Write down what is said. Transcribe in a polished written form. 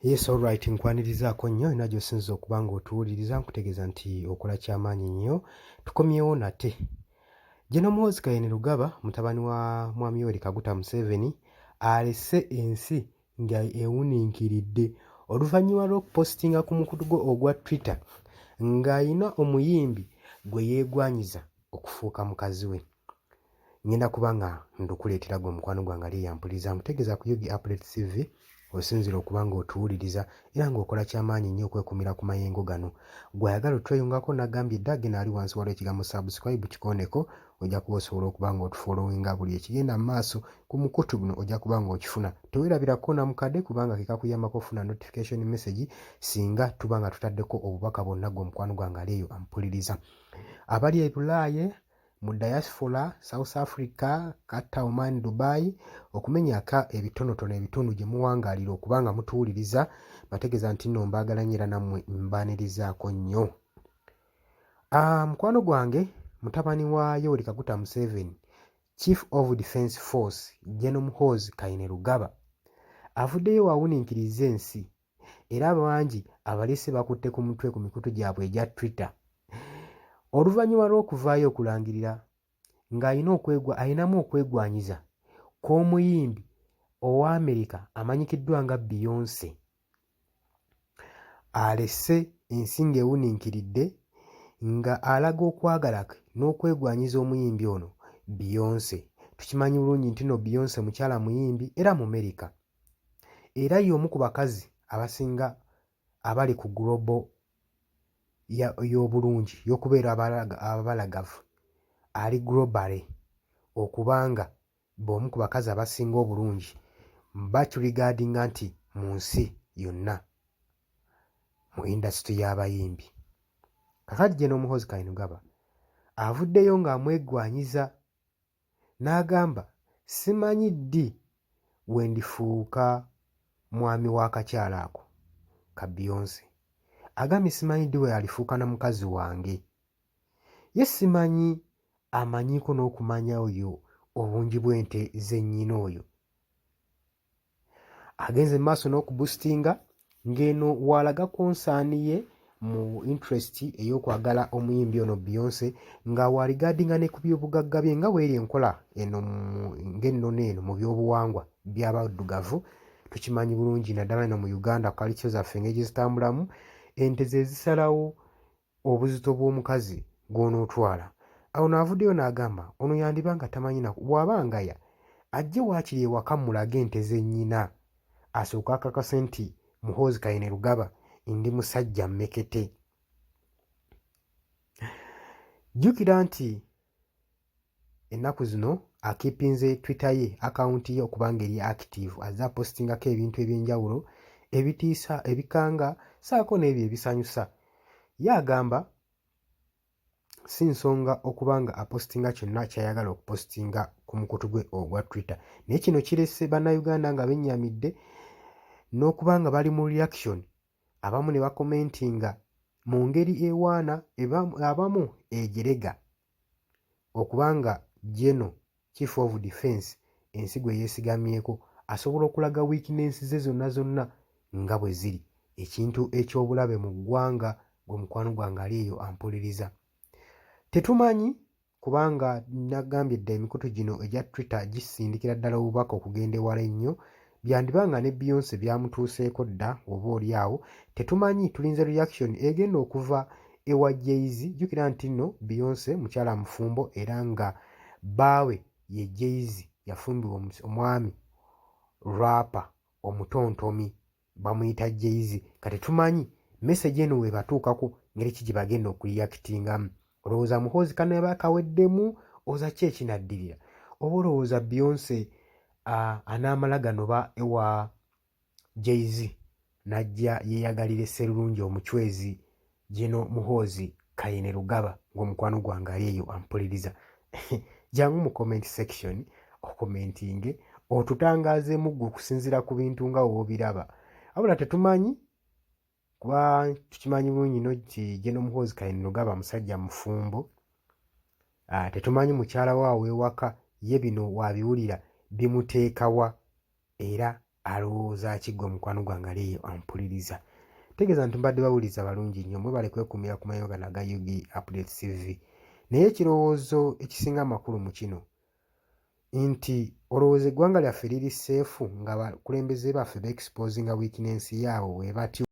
Yes, alright, nkwanirizaako nnyo era gy'osinza okuba ng'otuwuliriza nkutegeeza nti okola kyamaanyi nnyo. Tukomyewo nate. General Muhoozi Kainerugaba mutabani wa Mwami Yoweri Kaguta Museveni alese ensi nga ewuniikiridde oluvannyuma lw'okupositinga ku mukutu gwe ogwa Twitter ng'ayina omuyimbi gwe yeegwanyiza okufuuka mukazi we. Ngenda kuba nga ndukuleetera gwe mukwano gwange ali yampuliriza nkutegeeza ku Yogi Update TV osinzira okuba ng'otuwuliriza era ng'okola kyamaanyi nnyo okwekumira ku mayengo gano. Gw'ayagala otweyungako n'agambye dda gena ali wansi waliwo ekigambo subscribe kikooneko ojja kuba osobola okuba ng'otufollowinga buli ekigenda mu maaso ku mukutu guno ojja kuba ng'okifuna. Teweerabirako na mukadde kubanga ke kakuyambako okufuna notification message singa tuba nga tutaddeko obubaka bwonna gwe mukwano gwange ali eyo ampuliriza. Abali e Bulaaye mu diaspora South Africa, Qatar, Oman, Dubai okumenyaka ebitonotono ebitundu gye muwangaalira okubanga mutuwuliriza bategeeza nti nno mbaagala nnyo era nammwe mbaanirizaako nnyo. Mukwano gwange mutabani wa Yoweri Kaguta Museveni Chief of Defence Force General Muhoozi Kainerugaba avuddeyo waawuniikiriza ensi era bangi abalese bakutte ku mutwe ku mikutu gyabwe egya Twitter oluvannyuma lw'okuvaayo okulangirira ng'ayinamu okwegwanyiza kw'omuyimbi owa Amerika amanyikiddwa nga Beyonce. Alese ensi ng'ewuniikiridde nga alaga okwagala kwe n'okwegwanyiza omuyimbi ono Beyonce. Tukimanyi bulungi nti nno Beyonce mukyala muyimbi era mu Amerika. Era y'omu ku bakazi abasinga abali ku global y'obulungi y'okubeera abalagavu ali globally okubanga b'omu ku bakazi abasinga obulungi bakirigaadinga nti mu nsi yonna mu indasitule y'abayimbi. Kakati General Muhoozi Kainerugaba avuddeyo ng'amwegwanyiza n'agamba simanyi ddi we ndifuuka mwami w'akakyala ako ka Beyonce. Agambye simanyi ddi we alifuuka na mukazi wange. Ye simanyi amanyiiko n'okumanya oyo obungi bw'ente z'ennyina oyo. Agenze mu maaso n'okubusitinga ng'eno walaga konsaani ye mu interest ey'okwagala omuyimbi ono Beyonce nga waligaadinga ne ku byobugagga bye nga bw'eri enkola eno ng'enno n'eno mu byobuwangwa by'abaddugavu. Tukimanyi bulungi naddala eno mu Uganda culture zaffe engeri zitambulamu ente ze zisalawo obuzito bw'omukazi gw'onootwala. Awo n'avuddeyo n'agamba ono yandiba nga tamanyi naku bw'abangaya ajje waakiri ewaka mulage ente z'ennyina asooka akakase nti Muhoozi Kainerugaba ndi musajja mmekete. Jjukira nti ennaku zino akiipinze Twitter ye akawunti ye okubanga eri active azze apositingako ebintu eby'enjawulo ebitiisa ebikanga saako n'ebyo ebisanyusa. Ye agamba si nsonga okubanga apositinga kyonna ky'ayagala okupositinga ku mukutu gwe ogwa Twitter naye kino kirese bannayuganda nga bennyamidde n'okubanga bali mu reaction abamu ne bakomentinga mu ngeri ewaana abamu ejerega okubanga General Chief of Defence ensi gwe yeesigamyeko asobola okulaga weakness ze zonna nga bwe ziri, ekintu eky'obulabe mu ggwanga gwe mukwano gwange ali eyo ampuliriza. Tetumanyi kubanga nagambye dda emikutu gino egya Twitter gisindikira ddala obubaka okugenda ewala ennyo byandibanga ne Beyonce byamutuuseeko dda oba oli awo. Tetumanyi tulinze reaction egenda okuva ewa Jay-Z. Jjukira nti nno Beyonce mukyala mufumbo era nga bbaawe ye Jay-Z yafumbirwa omwami rapa omutontomi bamuyita Jay-Z. Kati tumanyi message eno webatuukako ngeri ki gye bagenda okureactingamu. Olowooza Muhoozi kanaba kaweddemu oza ki ekinaddirira oba olowooza Beyonce anaamala ganoba ewa Jay-Z n'ajja yeeyagalira esserulungi omuchwezi General Muhoozi Kainerugaba ng'omukwano gwange ali eyo ampuliriza. Jangu mu comment section okomentinge otutangaazeemu ggwe okusinziira ku bintu nga woobiraba. Wabula tetumanyi kuba tukimanyi bulungi nnyo nti General Muhoozi Kainerugaba musajja mufumbo. Tetumanyi mukyala waawe ewaka ye bino waabiwulira bimuteekawa era alowooza ki ggwe mukwano gwange ali eyo ampuliriza. Tegeeza nti mbadde bawuliza balungi nnyo, mwebale kwekumira ku mayumba gano aga UG Updates TV. Naye ekirowoozo ekisinga amakulu mu kino nti olowooza eggwanga lyaffe liri seefu nga bakulembeze baffe beexposinga weakness yaabwe bwe batyo.